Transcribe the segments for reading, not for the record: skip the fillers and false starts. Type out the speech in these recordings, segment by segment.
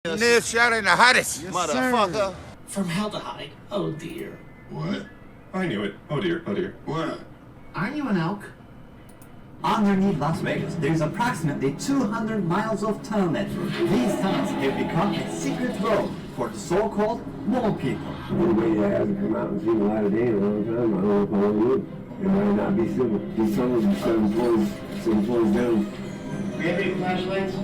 NellShotIt, motherfucker. From hell to hide. Oh dear. What? I knew it. Oh dear, oh dear. What? Aren't you an elk? Underneath Las Vegas, there is approximately 200 miles of tunnel network. These tunnels have become a secret road for the so-called mole people. Anybody that hasn't come out and seen the light of day in a long time, I don't know if I want to do it. It might not be civil. These tunnels are 7 floors down. We have any flashlights?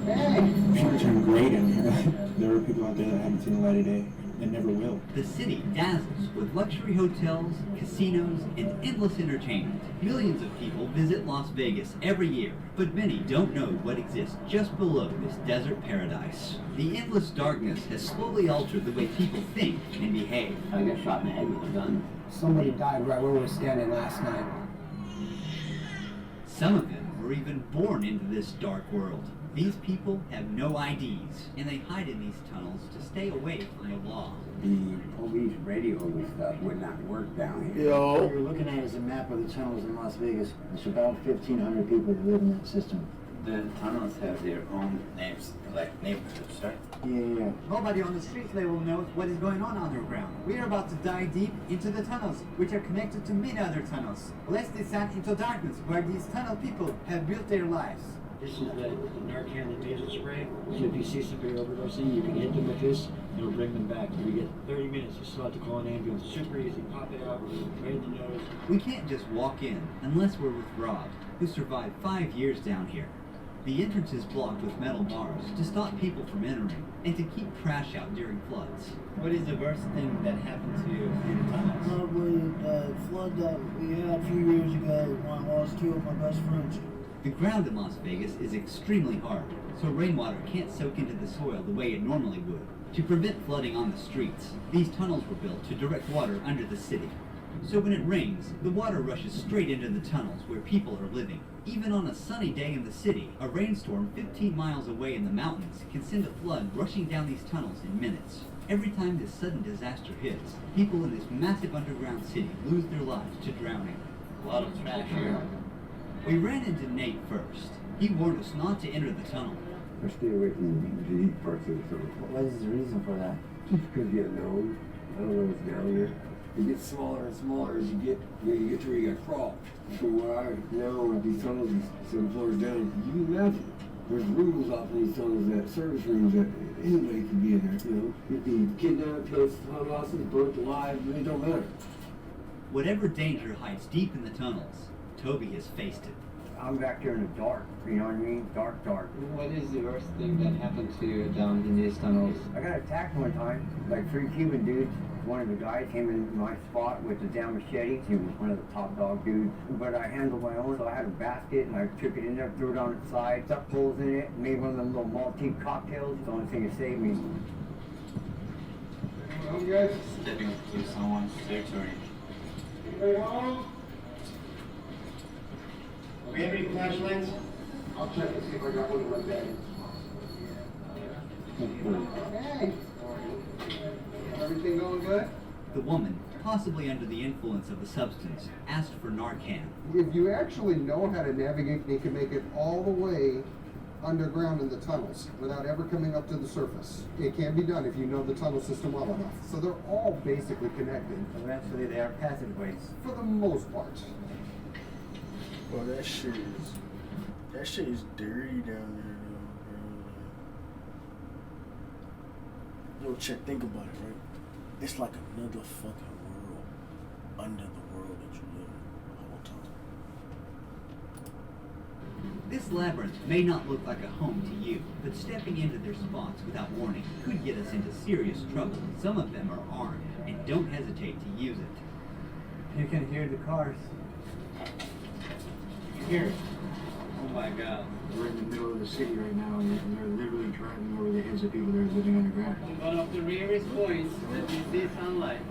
Sure turned great in here. There are people out there that haven't seen the light of day and never will. The city dazzles with luxury hotels, casinos, and endless entertainment. Millions of people visit Las Vegas every year, but many don't know what exists just below this desert paradise. The endless darkness has slowly altered the way people think and behave. I got shot in the head with a gun. Somebody died right where we were standing last night. Some of them were even born into this dark world. These people have no IDs, and they hide in these tunnels to stay away from the law. The police radio and stuff would not work down here. What you're looking at is a map of the tunnels in Las Vegas. There's about 1,500 people that live in that system. The tunnels have their own names, like neighborhoods, right? Yeah. Nobody on the street level knows what is going on underground. We are about to dive deep into the tunnels, which are connected to many other tunnels. Let's descend into darkness where these tunnel people have built their lives. This is the Narcan, the taser spray. So if you see somebody overdosing, you can hit them with this, and it'll bring them back. You get 30 minutes, you still have to call an ambulance. Super easy, pop it out, right in the nose. We can't just walk in unless we're with Rob, who survived 5 years down here. The entrance is blocked with metal bars to stop people from entering and to keep trash out during floods. What is the worst thing that happened to you in the tunnels? Probably the flood that we had a few years ago when I lost 2 of my best friends. The ground in Las Vegas is extremely hard, so rainwater can't soak into the soil the way it normally would. To prevent flooding on the streets, these tunnels were built to direct water under the city. So when it rains, the water rushes straight into the tunnels where people are living. Even on a sunny day in the city, a rainstorm 15 miles away in the mountains can send a flood rushing down these tunnels in minutes. Every time this sudden disaster hits, people in this massive underground city lose their lives to drowning. A lot of trash here. We ran into Nate first. He warned us not to enter the tunnel. I stay away from the deep parts of the tunnel. What is the reason for that? Just because you know, I don't know what's down here. It gets smaller and smaller as you get to where you got crawl. So where I now with these tunnels, 7 floors down, you can imagine. There's rooms off in these tunnels, that service rooms that anybody could be in there, you know. You'd be kidnapped, hostage, burnt alive, it don't matter. Whatever danger hides deep in the tunnels, Toby has faced it. I'm back here in the dark, you know what I mean? Dark. What is the worst thing that happened to you down in these tunnels? I got attacked one time, like 3 Cuban dudes. One of the guys came in my spot with the damn machete. He was one of the top dog dudes. But I handled my own, so I had a basket and I took it in there, threw it on its side, stuck holes in it, made one of them little Maltese cocktails. It's the only thing that saved me. Well, guys, stepping into someone's territory. We have any flashlights? I'll check and see if I got one in my bag. Hey! Everything going good? The woman, possibly under the influence of the substance, asked for Narcan. If you actually know how to navigate, they can make it all the way underground in the tunnels without ever coming up to the surface. It can be done if you know the tunnel system well enough. So they're all basically connected. Eventually they are passageways. For the most part. Well, that shit is dirty down there, though, bro. Yo, check, think about it, right? It's like another fucking world under the world that you live in the whole time. This labyrinth may not look like a home to you, but stepping into their spots without warning could get us into serious trouble. Some of them are armed and don't hesitate to use it. You can hear the cars. Here, Oh my god. we're in the middle of the city right now, and they're literally driving over the heads of people that are living underground. One of the rarest points that we see sunlight.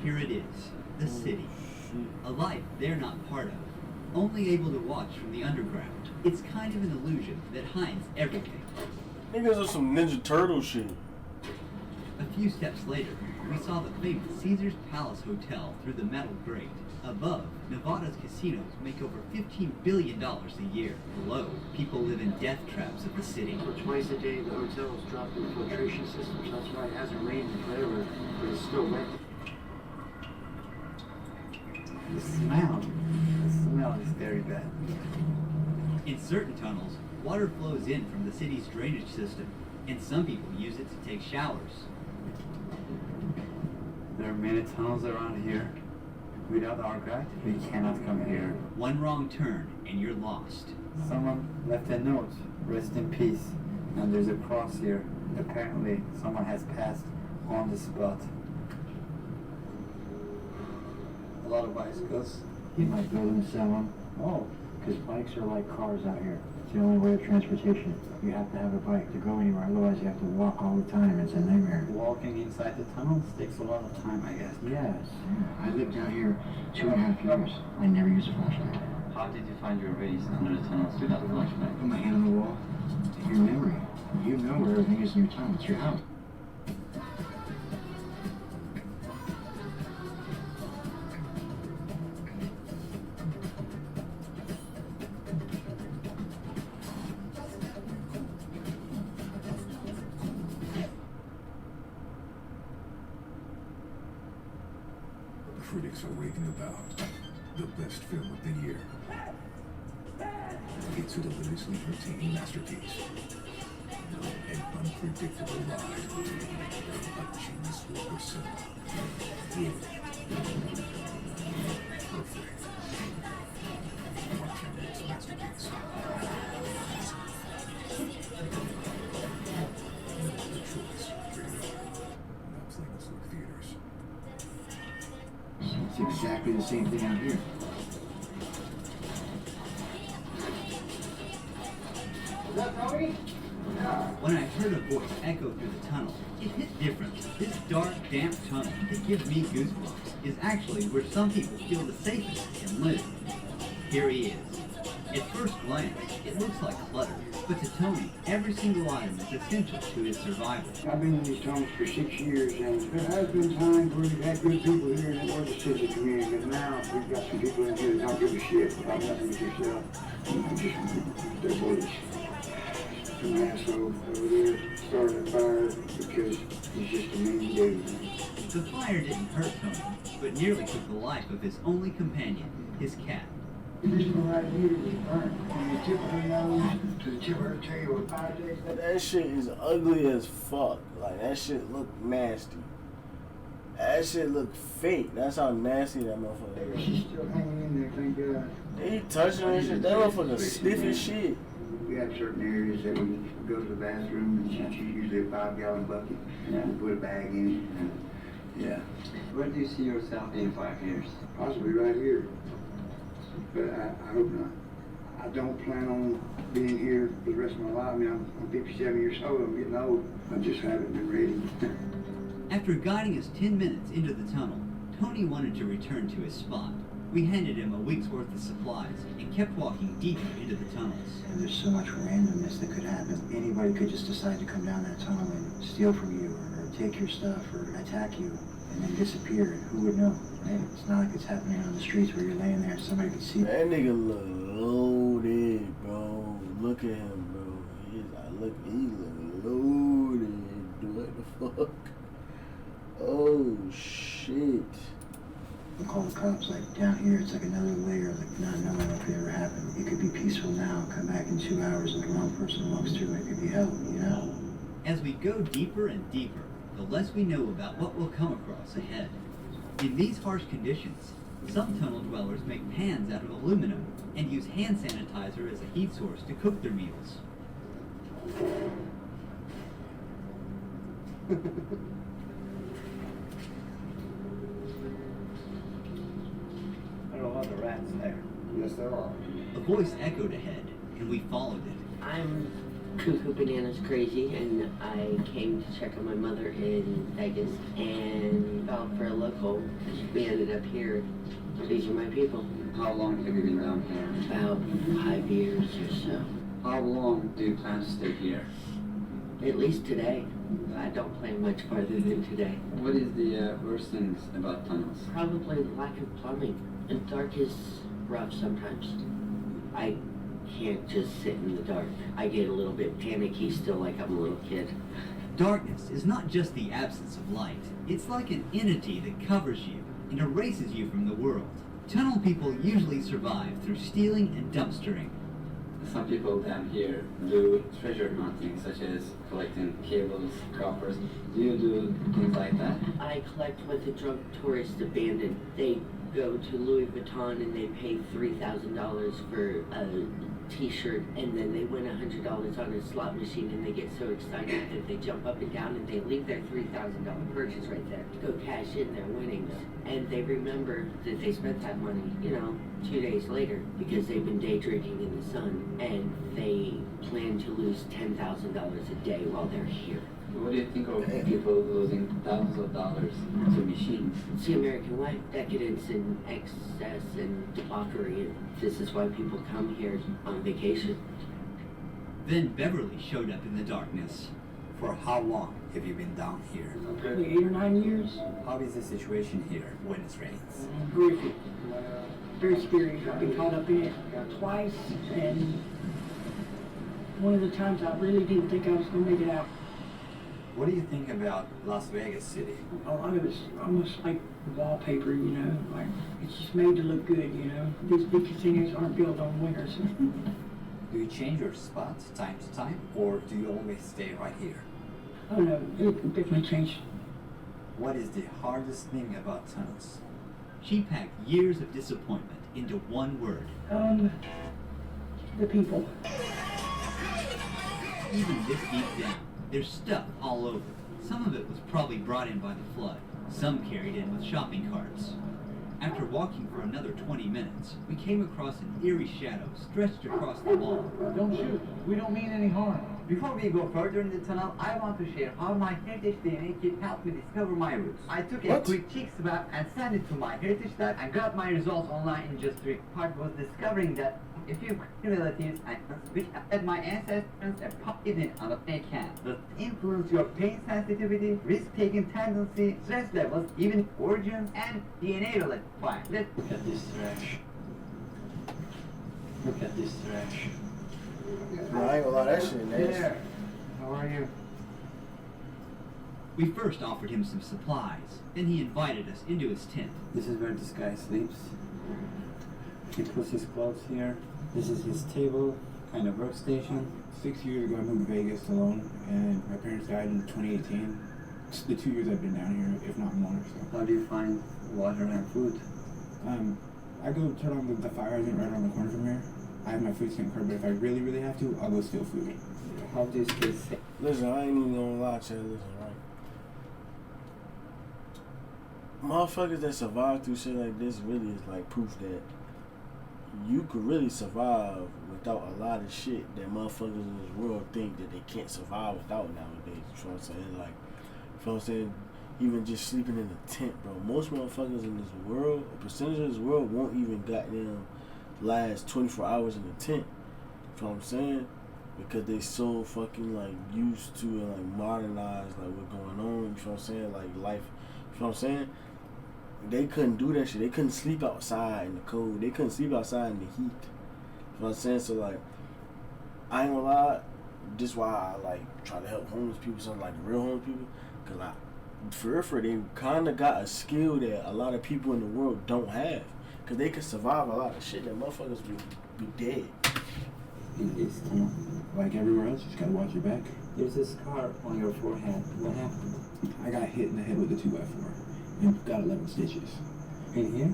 Here it is, the city. A life they're not part of, only able to watch from the underground. It's kind of an illusion that hides everything. Niggas are some Ninja Turtle shit. A few steps later, we saw the famous Caesar's Palace Hotel through the metal grate. Above, Nevada's casinos make over $15 billion a year. Below, people live in death traps of the city. Twice a day, the hotel is dropping filtration systems. That's why it hasn't rained in forever, but it's still wet. The smell is very bad. In certain tunnels, water flows in from the city's drainage system, and some people use it to take showers. There are many tunnels around here. Without our guide, we cannot come here. One wrong turn, and you're lost. Someone left a note, rest in peace, and there's a cross here. Apparently, someone has passed on the spot. A lot of bicycles. You might build and sell them. Oh, because bikes are like cars out here. It's the only way of transportation. You have to have a bike to go anywhere, otherwise you have to walk all the time. It's a nightmare. Walking inside the tunnels takes a lot of time, I guess. Yes. I lived out here 2.5 years. I never used a flashlight. How did you find your ways under the tunnels without a flashlight? Put my hand on the wall. Your memory. You know where everything is in your tunnel. It's your house. Critics are raving about the best film of the year. It's a deliciously entertaining masterpiece. An unpredictable ride. A genius work of cinema. Perfect. Mark Hamill's masterpiece. No other choice. Now playing in select theaters. It's exactly the same thing out here. When I heard a voice echo through the tunnel, it hit different. This dark, damp tunnel that gives me goosebumps is actually where some people feel the safest and live. Here he is. At first glance, it looks like clutter, but to Tony, every single item is essential to his survival. I've been in these tunnels for 6 years, and there has been times where we've had good people here in the order city community, but now we've got some people in here that don't give a shit about nothing but yourself. They're bullies. Some asshole over there started a fire because he's just a mean dude. The fire didn't hurt Tony, but nearly took the life of his only companion, his cat. This one right here was burnt from the tip of her nose to the tip of her tail with 5 days. That shit is ugly as fuck. Like, that shit look nasty. That shit look fake. That's how nasty that motherfucker is. She's still hanging in there, thank God. They touching that shit. That motherfucker stiff as shit. We have certain areas that we go to the bathroom, and she's usually a 5-gallon bucket, and we put a bag in it. Yeah. Where do you see yourself in 5 years? Possibly right here. But I hope not. I don't plan on being here for the rest of my life. I mean, I'm 57 years old. I'm getting old. I just haven't been ready. After guiding us 10 minutes into the tunnel, Tony wanted to return to his spot. We handed him a week's worth of supplies and kept walking deeper into the tunnels. And there's so much randomness that could happen. Anybody could just decide to come down that tunnel and steal from you, or take your stuff, or attack you, and then disappear. And who would know? Right? It's not like it's happening on the streets where you're laying there and somebody could see. That nigga look loaded, bro. Look at him, bro. He look loaded. What the fuck? Oh shit. We'll call the cops. Like, down here, it's like another layer of like not knowing what could ever happen. It could be peaceful now, come back in 2 hours, and the wrong person walks through it. It could be hell, you know? As we go deeper and deeper, the less we know about what we'll come across ahead. In these harsh conditions, some tunnel dwellers make pans out of aluminum and use hand sanitizer as a heat source to cook their meals. There are a lot of rats there. Yes, there are. A voice echoed ahead, and we followed it. I'm cuckoo bananas crazy, and I came to check on my mother in Vegas and fell for a local. We ended up here. These are my people. How long have you been down here? About 5 years or so. How long do you plan to stay here? At least today. I don't plan much farther than today. What is the worst things about tunnels? Probably the lack of plumbing. And dark is rough sometimes. I can't just sit in the dark. I get a little bit panicky still, like I'm a little kid. Darkness is not just the absence of light. It's like an entity that covers you and erases you from the world. Tunnel people usually survive through stealing and dumpstering. Some people down here do treasure hunting, such as collecting cables, coppers. Do you do things like that? I collect what the drunk tourists abandon. They go to Louis Vuitton and they pay $3,000 for a t-shirt, and then they win $100 on a slot machine, and they get so excited that they jump up and down and they leave their $3,000 purchase right there to go cash in their winnings. And they remember that they spent that money, 2 days later, because they've been day drinking in the sun, and they plan to lose $10,000 a day while they're here. What do you think of people losing thousands of dollars to machines? It's the American way. Decadence and excess and debauchery. And this is why people come here on vacation. Then Beverly showed up in the darkness. For how long have you been down here? Probably 8 or 9 years. How is the situation here when it rains? Horrific. Very scary. I've been caught up in it twice, and one of the times I really didn't think I was going to make it out. What do you think about Las Vegas City? A lot of it's almost like wallpaper, like it's just made to look good, These big casinos aren't built on winners. Do you change your spots time to time, or do you always stay right here? Oh no, it definitely changed. What is the hardest thing about tunnels? She packed years of disappointment into one word. The people. Even this deep down, there's stuff all over. Some of it was probably brought in by the flood. Some carried in with shopping carts. After walking for another 20 minutes, we came across an eerie shadow stretched across the wall. Don't shoot. We don't mean any harm. Before we go further in the tunnel, I want to share how my heritage DNA kit helped me discover my roots. I took a quick cheek swab and sent it to my heritage lab and got my results online in just 3 weeks. Part was discovering that a few relatives which had my ancestors and popped it in on a fake can. Does it influence your pain sensitivity, risk-taking tendency, stress levels, even origins, and DNA related fire? Look at this trash. Look at this trash. No, I ain't gonna lie, that shit nasty. There. How are you? We first offered him some supplies, then he invited us into his tent. This is where this guy sleeps. He puts his clothes here. This is his table, kind of workstation. 6 years ago, I moved to Vegas alone, and my parents died in 2018. It's the 2 years I've been down here, if not more. So. How do you find water and food? I go turn on the fire hydrant right around the corner from here. I have my food stamp card, but if I really, really have to, I'll go steal food. How do you stay safe? Listen, I ain't even gonna lie to you. Listen, right? Motherfuckers that survive through shit like this really is like proof that you could really survive without a lot of shit that motherfuckers in this world think that they can't survive without nowadays. You know what I'm saying? Like, you know what I'm saying? Even just sleeping in a tent, bro. Most motherfuckers in this world, a percentage of this world won't even goddamn last 24 hours in a tent. You know what I'm saying? Because they so fucking like used to and like modernized like what's going on. You know what I'm saying? Like life. You know what I'm saying? They couldn't do that shit. They couldn't sleep outside in the cold. They couldn't sleep outside in the heat. You know what I'm saying? So like, I ain't gonna lie. This is why I like try to help homeless people, something like the real homeless people, cause for they kind of got a skill that a lot of people in the world don't have. Cause they can survive a lot of shit that motherfuckers be dead. In this tunnel, like everywhere else, you just gotta watch your back. There's a scar on your forehead. What happened? I got hit in the head with a 2x4 and got 11 stitches. In here?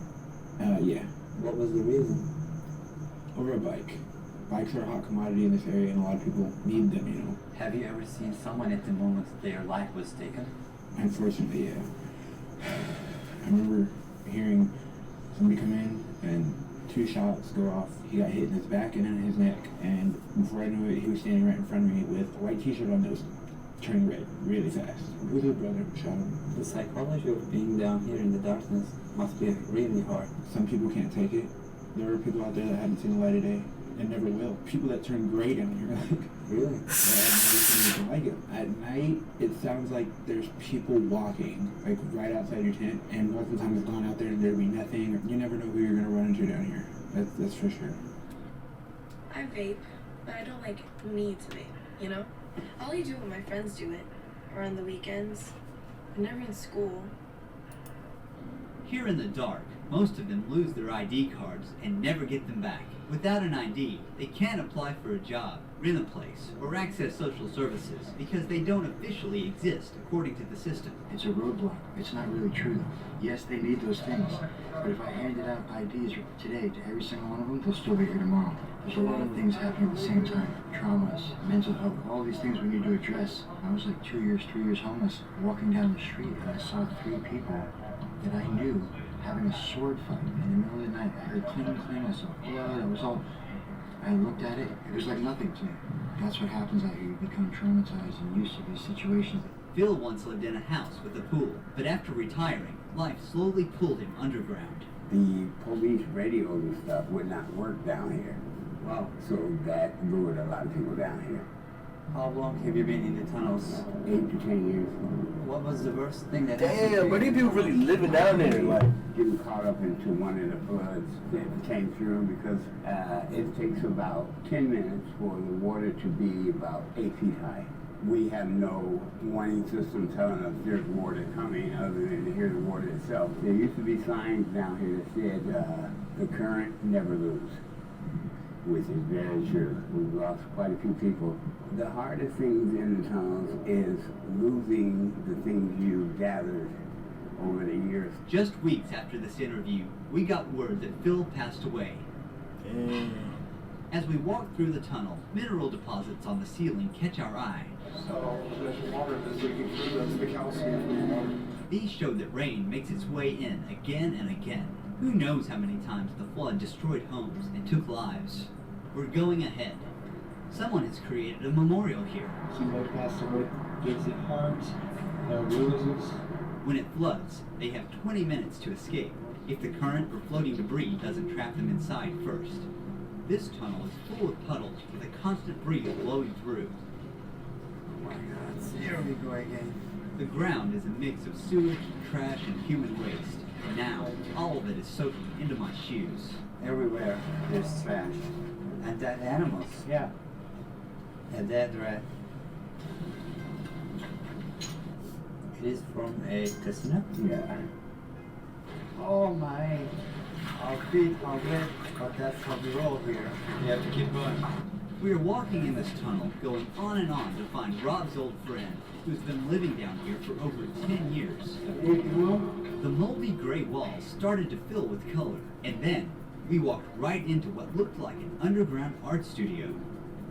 Yeah. What was the reason? Over a bike. Bikes are a hot commodity in this area, and a lot of people need them, you know. Have you ever seen someone at the moment their life was taken? Unfortunately, yeah. I remember hearing somebody come in and 2 shots go off. He got hit in his back and in his neck, and before I knew it, he was standing right in front of me with a white t-shirt on that was turning red really fast. It was his brother who shot him. The psychology of being down here in the darkness must be really hard. Some people can't take it. There are people out there that haven't seen the light of day and never will. People that turn gray down here. Really? Like it. At night, it sounds like there's people walking, like right outside your tent, and most of the time I've gone out there and there'd be nothing. You never know who you're gonna run into down here. That's for sure. I vape, but I don't like need to vape, you know? I only do it when my friends do it, or on the weekends, but never in school. Here in the dark, most of them lose their ID cards and never get them back. Without an ID, they can't apply for a job, rent a place, or access social services because they don't officially exist according to the system. It's a roadblock. It's not really true though. Yes, they need those things, but if I handed out IDs today to every single one of them, they'll still be here tomorrow. There's a lot of things happening at the same time. Traumas, mental health, all these things we need to address. I was like 2 years, 3 years homeless, walking down the street, and I saw 3 people that I knew having a sword fight in the middle of the night. I heard cling, cling, I saw blood, it was all... I looked at it, it was like nothing to me. That's what happens out here. You become traumatized and used to these situations. Phil once lived in a house with a pool, but after retiring, life slowly pulled him underground. The police radios and stuff would not work down here. Wow. So that lured a lot of people down here. How long have you been in the tunnels? 8 to 10 years. What was the worst thing that happened? Damn, but these people really living down there, like. Getting caught up into one of the floods that came through because it takes about 10 minutes for the water to be about 8 feet high. We have no warning system telling us there's water coming other than to hear the water itself. There used to be signs down here that said the current never lose, which is very true. We've lost quite a few people. The hardest things in the tunnels is losing the things you've gathered over the years. Just weeks after this interview, we got word that Phil passed away. As we walk through the tunnel, mineral deposits on the ceiling catch our eye. So there's water that's leaking through, that's the calcium from the water. These show that rain makes its way in again and again. Who knows how many times the flood destroyed homes and took lives. We're going ahead. Someone has created a memorial here. Somebody passed away, gives it heart, bruises. When it floods, they have 20 minutes to escape, if the current or floating debris doesn't trap them inside first. This tunnel is full of puddles with a constant breeze blowing through. Oh my God, here we go again. The ground is a mix of sewage, trash, and human waste. Now, all of it is soaking into my shoes. Everywhere there's trash. And dead animals. Yeah. A dead rat. It is from a casino? Yeah. Oh my. Our feet are wet, but that's how we roll here. You have to keep going. We are walking in this tunnel, going on and on to find Rob's old friend, who's been living down here for over 10 years. The moldy gray walls started to fill with color, and then we walked right into what looked like an underground art studio.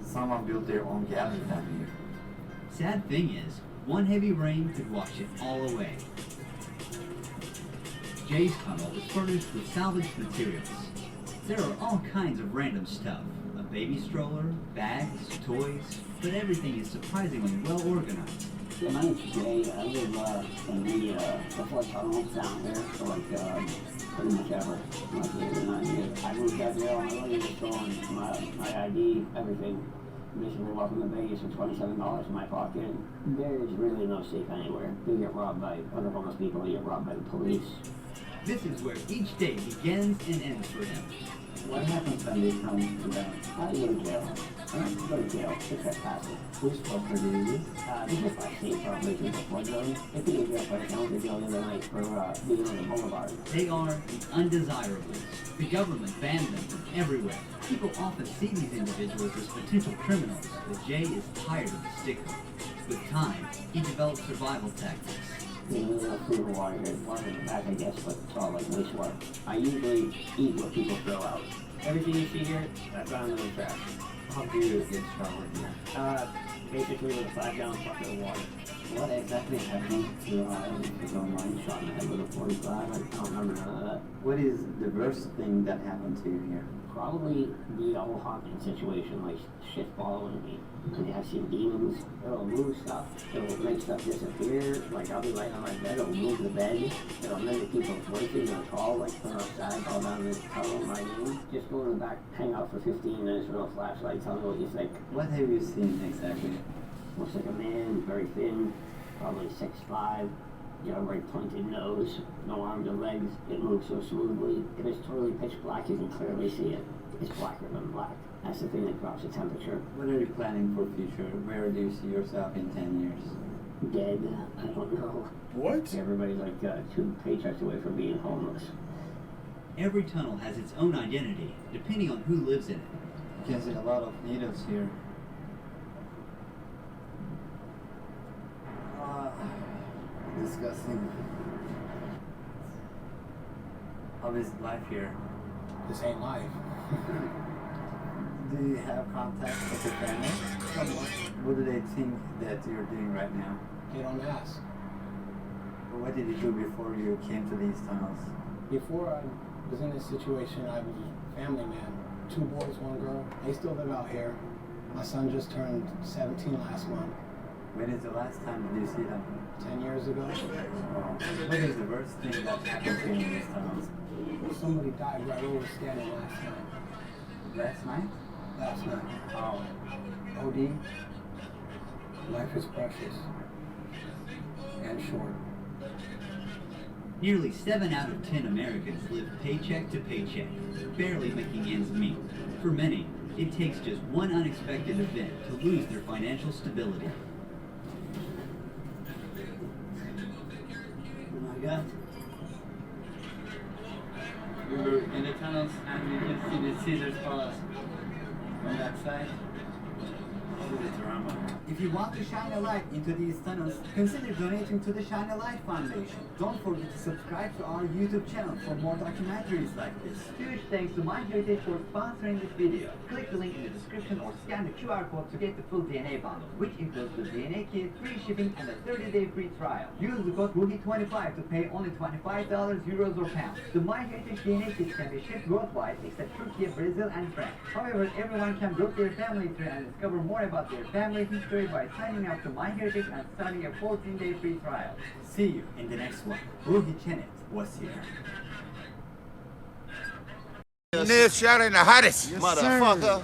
Someone built their own gallery down here. Sad thing is, one heavy rain could wash it all away. Jay's tunnel is furnished with salvaged materials. There are all kinds of random stuff. A baby stroller, bags, toys, but everything is surprisingly well organized. Yeah, my name's Jay. I live in the flood tunnels down here for pretty much ever. Like 8 or 9 years. I moved out there on my luggage, stolen my ID, everything. Basically walking the bays for $27 in my pocket. There's really no safe anywhere. You get robbed by other homeless people, you get robbed by the police. This is where each day begins and ends for him. What happens when they come to them? You go to jail. Go to jail. Just trespassing. Who's supposed to do this? This is my state property in the flood zone. If you get jail for it, don't get jail the other night for being on the boulevard. They are the undesirables. The government banned them from everywhere. People often see these individuals as potential criminals, but Jay is tired of the stigma. With time, he developed survival tactics. You know, there's no food or water here. Water in the back, I guess, but it's all like wastewater. I usually eat what people throw out. Everything you see here, that's found in the trash. How do you get showered here? Basically with a 5-gallon bucket of water. What exactly happened? You know, I was online, shot in the head with a 45. I don't remember none of that. What is the worst thing that happened to you here? probably be a whole haunting situation, like shit following me. I mean, I've seen demons. It'll move stuff. It'll make stuff disappear. Like, I'll be laying on my bed, it'll move the bed. It'll mimic people's voices and call, like, come outside, call down and tell them my name. Just go in the back, hang out for 15 minutes with no flashlight, tell me what you think. What have you seen exactly? Looks like a man, very thin, probably 6'5". You know, very pointed nose, no arms or legs. It moves so smoothly. If it's totally pitch black, you can clearly see it. It's blacker than black. That's the thing that drops the temperature. What are you planning for future? Where do you see yourself in 10 years? Dead? I don't know. What? Everybody's like 2 paychecks away from being homeless. Every tunnel has its own identity, depending on who lives in it. You can see a lot of needles here. Disgusting. How is life here? This ain't life. Do you have contact with your family? Somewhat. What do they think that you're doing right now? They don't ask. What did you do before you came to these tunnels? Before I was in this situation, I was a family man. 2 boys, 1 girl. They still live out here. My son just turned 17 last month. When is the last time did you see them? 10 years ago. What is the worst thing that happened to you in these tunnels? Somebody died right where we were standing last night. Last night? Last night. Oh. OD. Life is precious. And short. Nearly 7 out of 10 Americans live paycheck to paycheck, barely making ends meet. For many, it takes just one unexpected event to lose their financial stability. Oh my God. We were in the tunnels and you can see the scissors paws from that side. If you want to shine a light into these tunnels, consider donating to the Shine a Light Foundation. Don't forget to subscribe to our YouTube channel for more documentaries like this. Huge thanks to MyHeritage for sponsoring this video. Click the link in the description or scan the QR code to get the full DNA bundle, which includes the DNA kit, free shipping, and a 30-day free trial. Use the code RUHI25 to pay only $25, euros, or pounds. The MyHeritage DNA kit can be shipped worldwide except Turkey, Brazil, and France. However, everyone can book their family tree and discover more about their family history by signing up to MyHeritage and starting a 14-day free trial. See you in the next one. Ruhi Chenet was here. NellShotIt in the hottest, Yes, motherfucker. sir.